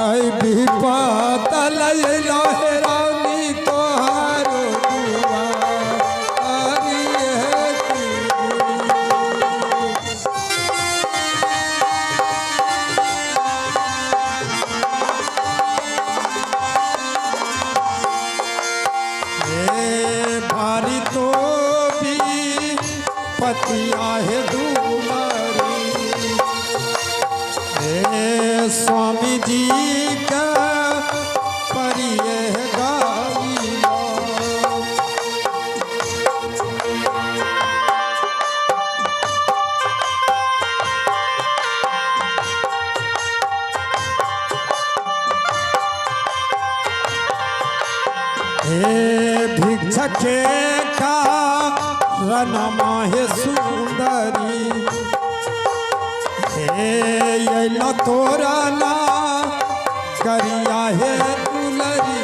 आई भी पातल लहरानी तोहारो भारी तो भी पतिया है दूलारी स्वामी जी का परिय गाई भिक्षक का रमा है सुंदरी ये तोरा ना करिया है दुलरी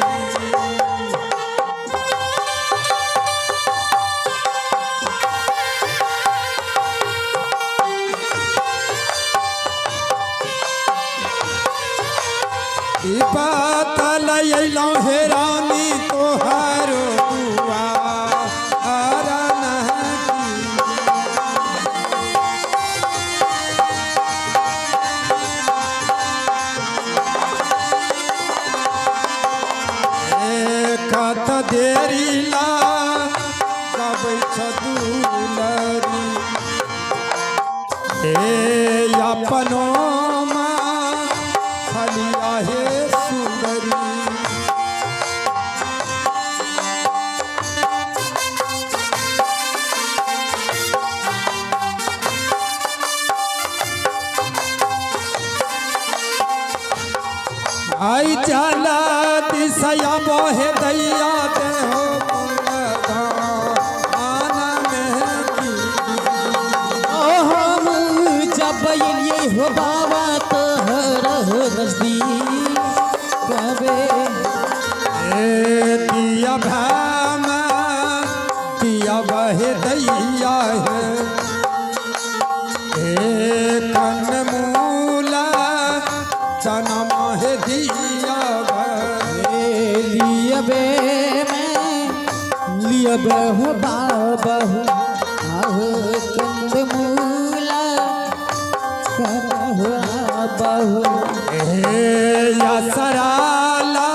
पातल हे रानी तोहारो देरी ला कबै छदुलरी अपनो खलिया हे सुंदरी आई चला दिशया मोहे दैया दे हो हम जब ये हो बाबा तो नजदीक कबे दिया भाम दिया बहे दैया है कन मूला जन्म है दिया लियबे हो बाबा हो कंद मूला बहु या सराला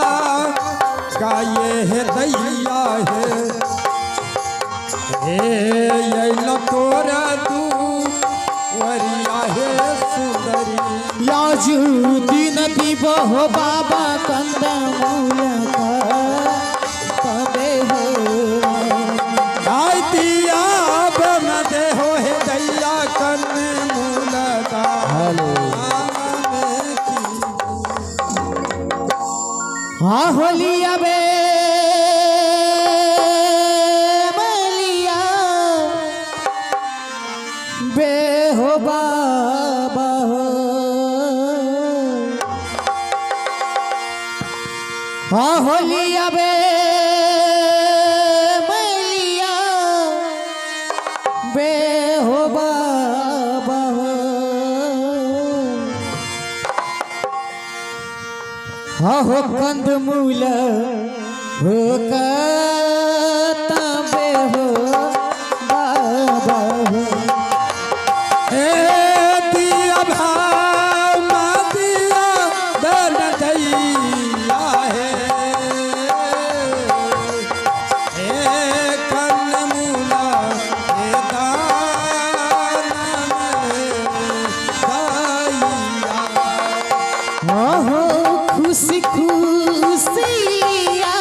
का ये है दैया है ये तोरा तू वरिया है सुंदरी याजू दिन दिबो हो बाबा कंद मूला कबे हो आइतिया बन दे हो है दैया कन मूलता हाँ होलिया बे मलिया बे हो बाबा हो हाँ होलिया बे मलिया बे हो बाबा हो हाँ हो कंद मूला हो कतबे हो बाबा हो दिया भाव दिया दन दैया है कन मूला दान दैया हाँ हो खुशी खुशिया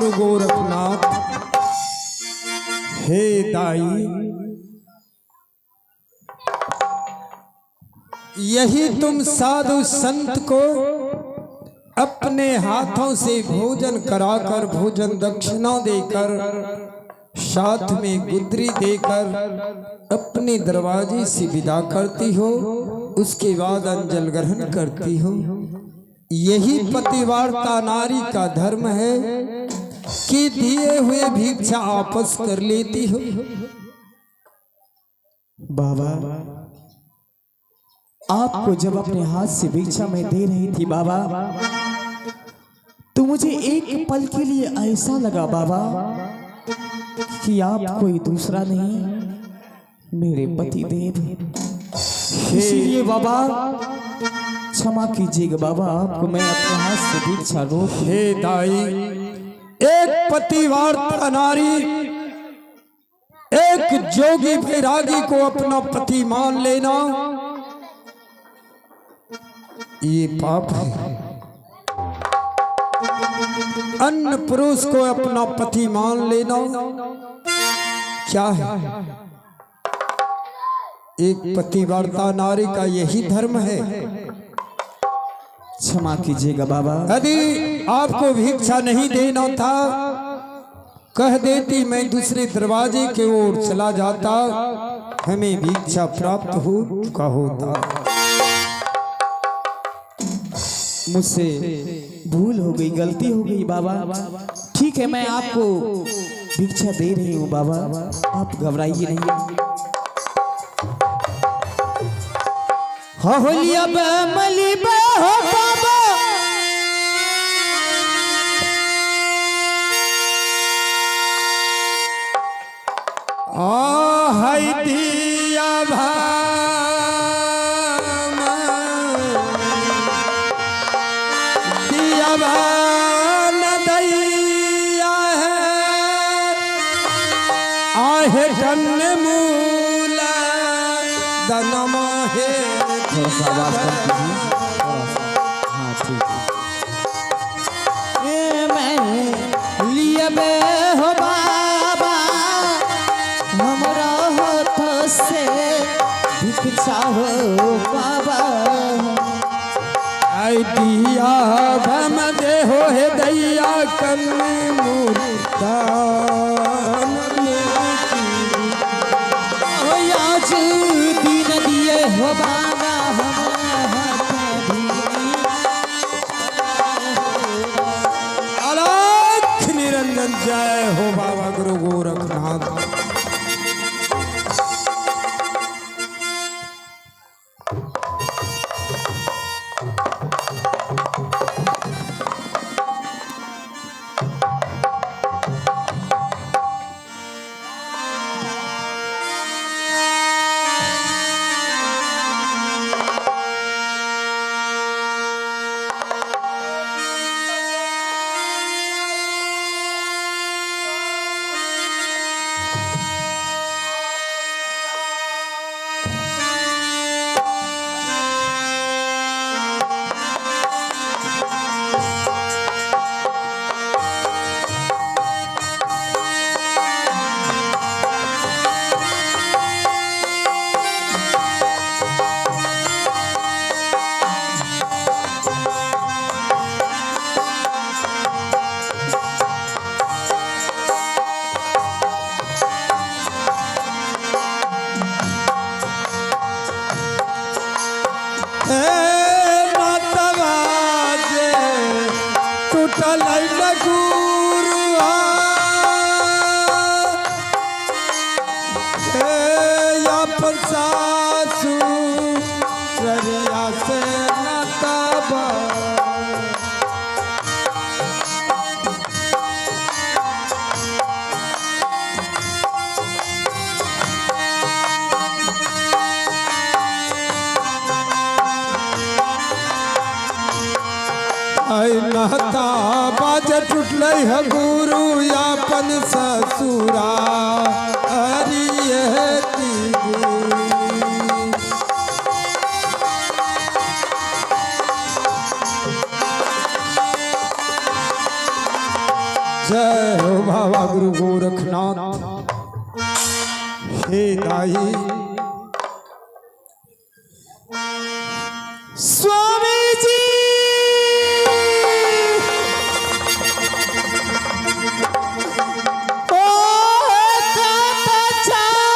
गुरु गोरखनाथ। हे दाई, यही तुम साधु संत को अपने हाथों से भोजन कराकर, भोजन दक्षिणा देकर, साथ में गुदरी देकर अपने दरवाजे से विदा करती हो, उसके बाद अंजल ग्रहण करती हो। यही पतिव्रता नारी का धर्म है कि दिए हुए भिक्षा आपस कर लेती हो। बाबा, आपको जब अपने हाथ से भिक्षा मैं दे रही थी बाबा, तो मुझे एक पल के लिए ऐसा लगा बाबा कि आप कोई दूसरा नहीं, मेरे पति देव। इसीलिए बाबा क्षमा कीजिएगा बाबा, आपको मैं अपने हाथ से भिक्षा रोक। हे दाई, एक पतिव्रता नारी, एक जोगी बैरागी को अपना पति मान लेना ये पाप है। अन्य पुरुष को अपना पति मान लेना क्या है? एक पतिव्रता नारी का यही धर्म है। क्षमा कीजिएगा बाबा। यदि आपको भिक्षा नहीं देना था, कह देती, मैं दूसरे दरवाजे की ओर चला जाता, हमें भिक्षा प्राप्त हो चुका होता। मुझसे भूल हो गई, गलती हो गई बाबा। ठीक है, मैं आपको भिक्षा दे रही हूँ बाबा, आप घबराइए नहीं। होलिया मलिबा हो बाबा, हाय दिया आहे कन्न मूल दनमा है। थोड़ा सा आवाज कम कीजिए। हाँ ठीक है। मैं लिए में हो बाबा, हमरा हाथ से भिक्षा हो बाबा। आई दिया भम दे हो है दैया कन्न मूर्ता हो बाबा, अलख निरंजन जय हो बाबा गुरु गोरखनाथ। नहता बाज टूटल है गुरु यापन ससुरा हरिये जय गोरखनाथ, हे दाई स्वामी जी ओ खाता चाला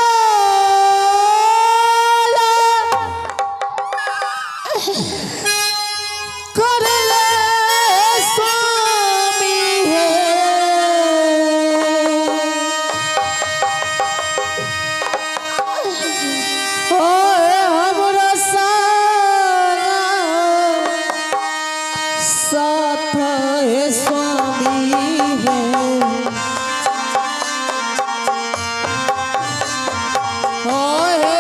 कर ले स्वामी है ओए हमरा साथ है स्वामी है ओए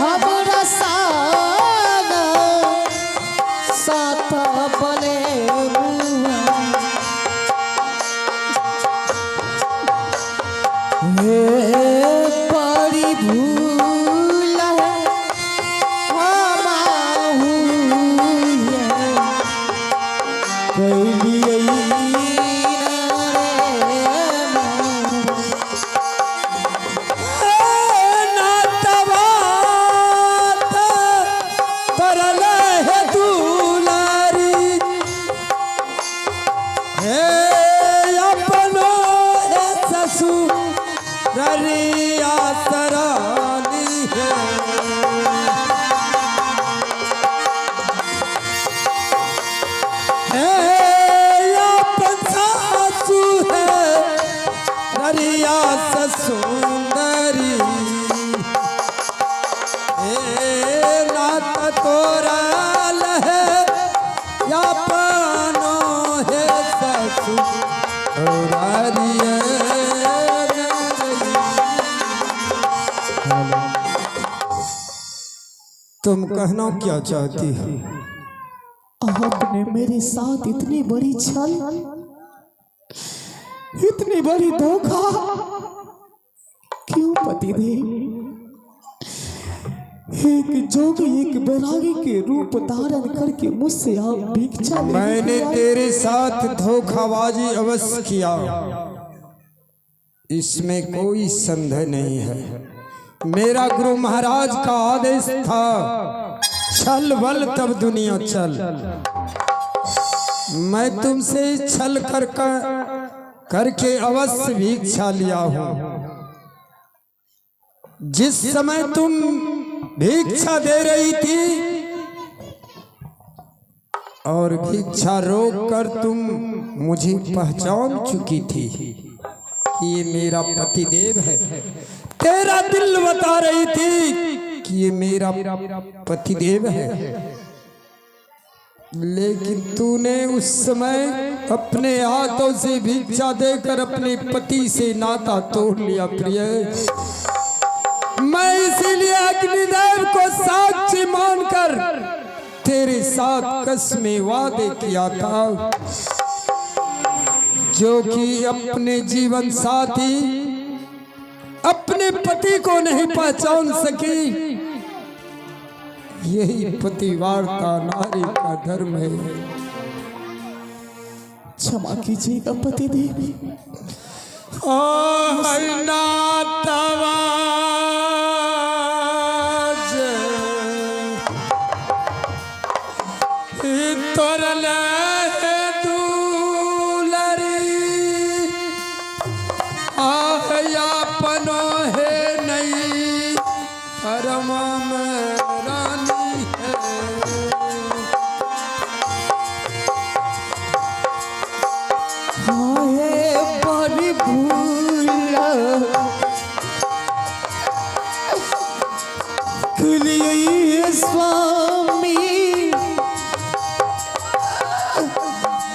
हमरा साथ बले हे बड़ी भूल है हमाहू ररिया तरानी है सासू है ररिया ससुंदरी नात तोरा लहे या पानो है ससुरारिया। तुम कहना क्या चाहती हो? आपने मेरे साथ इतनी बड़ी छल, इतनी बड़ी धोखा क्यों पतिदेव? एक जोगी एक बैरागी के रूप धारण करके मुझसे आप भिक्षा लेने मैंने आए। तेरे साथ धोखाबाजी अवश्य किया, इसमें कोई संदेह नहीं है। मेरा गुरु महाराज का आदेश था, छल बल तब दुनिया चल। मैं तुमसे छल करके अवश्य भिक्षा लिया हूं। जिस समय तुम भिक्षा दे रही थी और भिक्षा रोक कर तुम मुझे पहचान चुकी थी कि ये मेरा पतिदेव है। तेरा दिल बता रही थी कि ये मेरा पतिदेव है, लेकिन तूने उस समय अपने हाथों से भिक्षा देकर अपने पति से नाता तोड़ लिया। प्रिय, मैं इसीलिए अग्निदेव को साक्षी मानकर तेरे साथ कसमें वादे किया था, जो कि अपने जीवन साथी अपने पति को नहीं पहचान सकी। यही पतिवार्ता नारी का धर्म है। क्षमा कीजिएगा पतिदेव।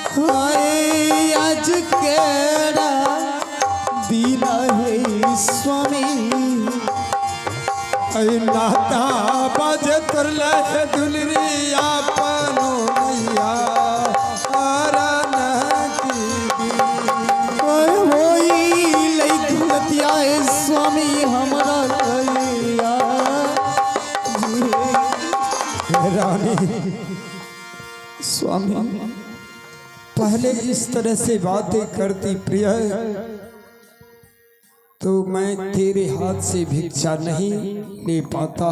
स्वामी आज केड़ा दिन है स्वामी, नाता बाज तुरले दुलरिया पनो नैया आरन की होई लई दुलतिया स्वामी हमरा कहिया रानी। स्वामी पहले इस तरह से बातें करती प्रिय, तो मैं तेरे हाथ से भिक्षा नहीं ले पाता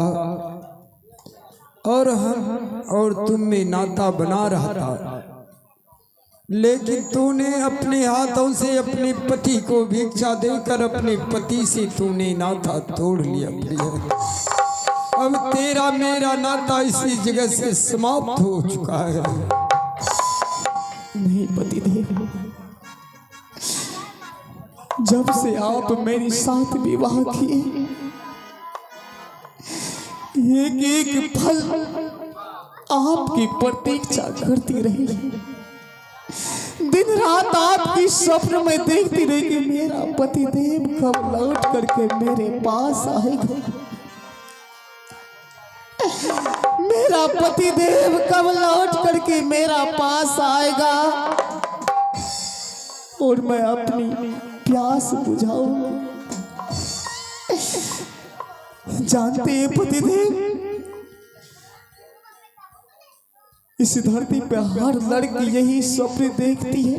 और तुम में नाता बना रहा था, लेकिन तूने अपने हाथों से अपने पति को भिक्षा देकर अपने पति से तूने नाता तोड़ लिया प्रिय। अब तेरा मेरा नाता इसी जगह से समाप्त हो चुका है। नहीं पतिदेव, जब से आप मेरे साथ विवाह किए, एक एक पल आपकी प्रतीक्षा करती रही। दिन रात आपकी स्वप्न में देखती रही कि मेरा पतिदेव कब लौट करके मेरे पास आएगा, मेरा पतिदेव कब लौट करके मेरा पास आएगा और मैं अपनी प्यास बुझाऊंगा। जानते हैं पतिदेव, इस धरती पे हर लड़की यही स्वप्न देखती है,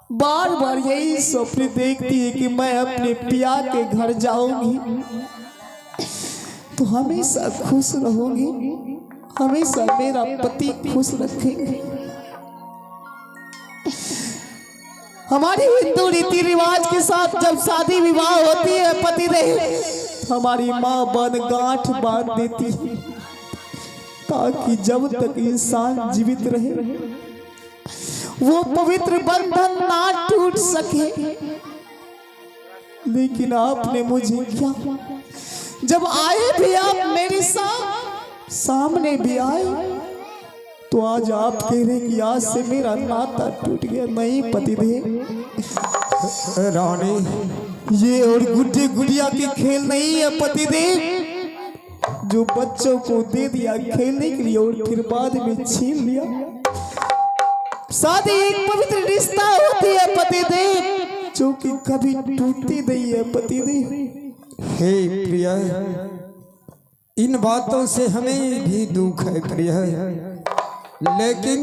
बार बार यही स्वप्न देखती है कि मैं अपने पिया के घर जाऊंगी तो हमेशा खुश रहूंगी, हमेशा मेरा पति खुश रखेंगे। हमारी हिंदू रीति रिवाज के साथ जब शादी विवाह होती है पतिदेव, हमारी माँ बन गांठ बांध देती है ताकि जब तक इंसान जीवित रहे वो पवित्र बंधन ना टूट सके। लेकिन आपने मुझे क्या, जब आए भी आप मेरे सामने भी आए तो आज आप कह रहे कि आज से मेरा नाता टूट गया। नहीं पतिदेव, रानी, ये और गुड्डे गुड़िया के खेल नहीं है पतिदेव, जो बच्चों को दे दिया खेलने के लिए और फिर बाद में छीन लिया। शादी एक पवित्र रिश्ता होती है पतिदेव, जो कि कभी टूटती नहीं है पतिदेव। हे प्रिया, इन बातों से हमें भी दुख है प्रिया, लेकिन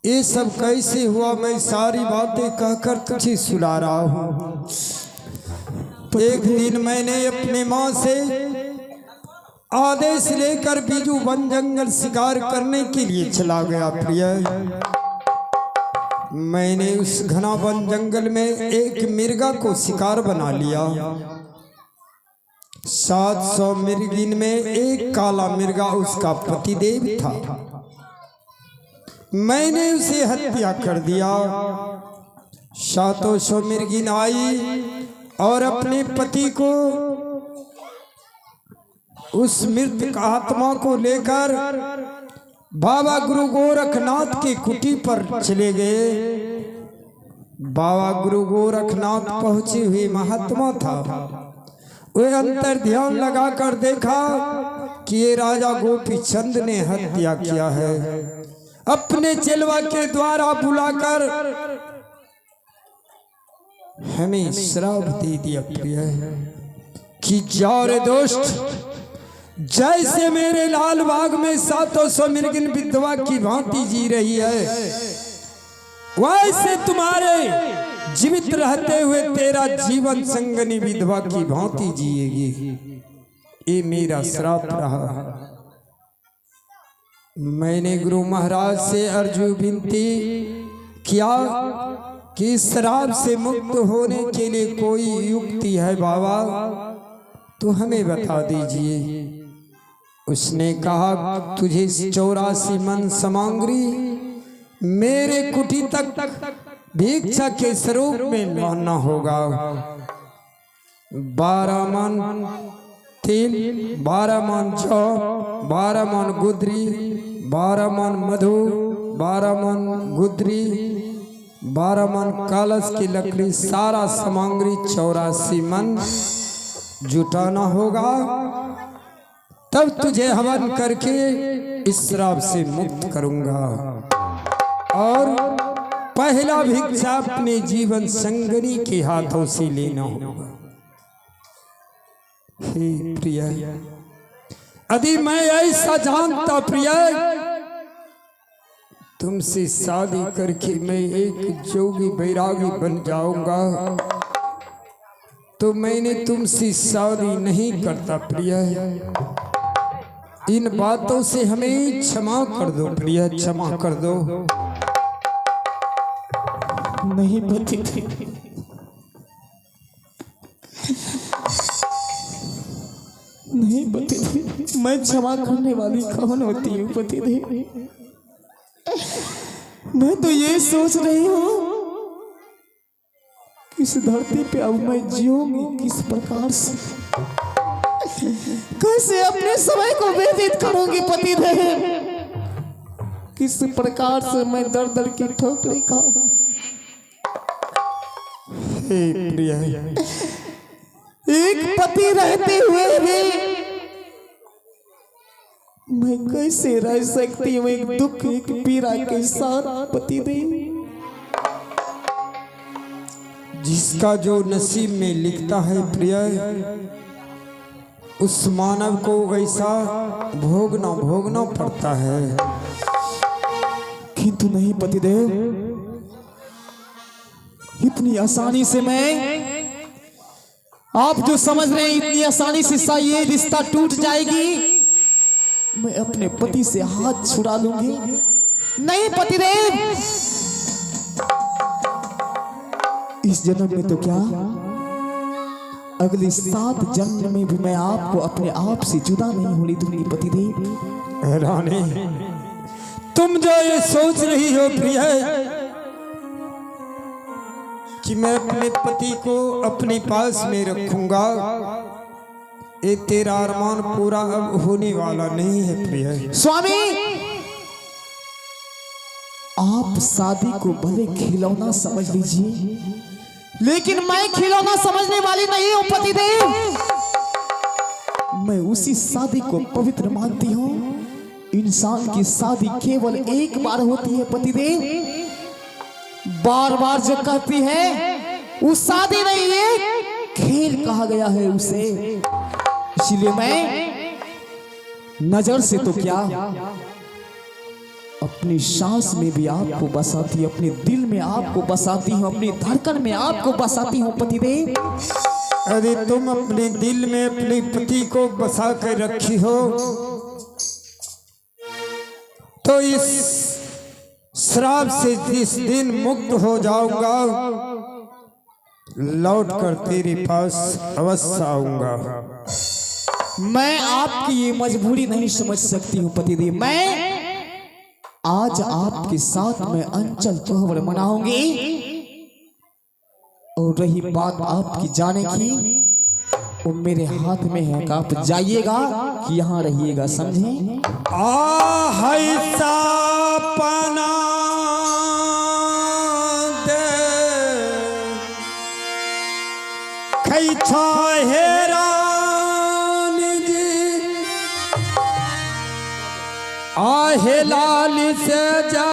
ये सब कैसे हुआ मैं सारी बातें कहकर तुझे सुना रहा हूँ। एक दिन मैंने अपने माँ से आदेश लेकर बीजू वन जंगल शिकार करने के लिए चला गया प्रिया। मैंने उस घना वन जंगल में एक मिर्गा को शिकार बना लिया। 700 मिर्गिन में एक काला मिर्गा उसका पतिदेव था। मैंने उसे हत्या कर दिया। 700 मिर्गिन आई और अपने पति को, उस मृत आत्मा को लेकर बाबा गुरु गोरखनाथ की कुटी पर चले गए। बाबा गुरु गोरखनाथ पहुंचे हुए महात्मा था। वे अंतर ध्यान लगाकर देखा कि ये राजा गोपी चंद ने हत्या किया है। अपने चेलवा के द्वारा बुलाकर हमें श्राप दे दिया प्रिय कि जाओ रे दोस्त, जैसे मेरे लाल बाग में 700 मिर्गिन विधवा की भांति जी रही है, वैसे तुम्हारे जीवित रहते हुए तेरा जीवन संगनी विधवा की भांति जिएगी। ये मेरा श्राप रहा। मैंने गुरु महाराज से अर्जु विनती किया कि श्राप से मुक्त होने के लिए कोई युक्ति है बाबा, तो हमें बता दीजिए। उसने कहा तुझे 84 मन सामग्री मेरे कुटी तक भिक्षा के स्वरूप में लाना होगा। 12 मन तिल, 12 मन जौ, 12 मन गुदरी, 12 मन मधु, 12 मन गुदरी, 12 मन कलश की लकड़ी, सारा सामग्री 84 मन जुटाना होगा। तब तुझे हवन करके इस श्राप से मुक्त करूंगा और पहला भिक्षा अपने जीवन संगनी के हाथों से लेना होगा। हे प्रिया, यदि मैं ऐसा जानता प्रिया, तुमसे शादी करके मैं एक जोगी बैरागी बन जाऊंगा तो मैंने तुमसे शादी नहीं करता प्रिया। इन बातों से हमें क्षमा कर दो प्रिया, क्षमा कर दो। नहीं पति देव, नहीं पति देव, मैं क्षमा करने वाली कौन होती हूँ पति देव? मैं तो ये सोच रही हूँ इस धरती पे अब मैं जीऊंगी किस प्रकार से, कैसे अपने समय को व्यतीत करूंगी पति देव, किस प्रकार से मैं दर दर की ठोकरें खाऊं। हे प्रिया, एक पति रहते हुए भी मैं कैसे रह सकती हूँ एक दुख एक पीड़ा के साथ पति देव? जिसका जो नसीब में लिखता है प्रिया, उस मानव को वैसा भोगना पड़ता है। किंतु नहीं पति देव, इतनी आसानी से मैं, आप जो समझ रहे हैं इतनी आसानी से ये रिश्ता टूट जाएगी, मैं अपने पति से हाथ छुड़ा लूंगी? नहीं पति देव, इस जन्म में तो क्या, अगले 7 जन्म में भी मैं आपको अपने आप से जुदा नहीं होने दूंगी पति देव। रानी, तुम जो ये सोच रही हो प्रिया कि मैं अपने पति को अपने पास में रखूंगा, ये तेरा अरमान पूरा अब होने वाला नहीं है प्रिया। स्वामी, आप शादी को भले खिलौना समझ लीजिए, लेकिन मैं खिलौना समझने वाली नहीं हूं पति देव। मैं उसी शादी को पवित्र मानती हूं। इंसान की शादी केवल एक बार होती है पति देव, बार बार जो करती है वो शादी नहीं है, खेल कहा गया है उसे। इसलिए मैं नजर से तो क्या, अपनी सांस में भी आपको बसाती, अपने दिल में आपको बसाती हूँ, अपनी धड़कन में आपको बसाती हूँ पति देव। अरे तुम अपने दिल में अपने पति को बसा कर रखी हो, तो इस श्राप से जिस दिन मुक्त हो जाऊंगा, लौट कर तेरे पास अवश्य आऊंगा। मैं आपकी ये मजबूरी नहीं समझ सकती हूँ पति देव। मैं आज आपके साथ में अंचल त्योहार मनाऊंगी, और रही बात आपकी जाने की, वो मेरे हाथ में है कि आप जाइएगा कि यहाँ रहिएगा, समझे? पना दे खैछा हेरान जी, आहे लाल से जा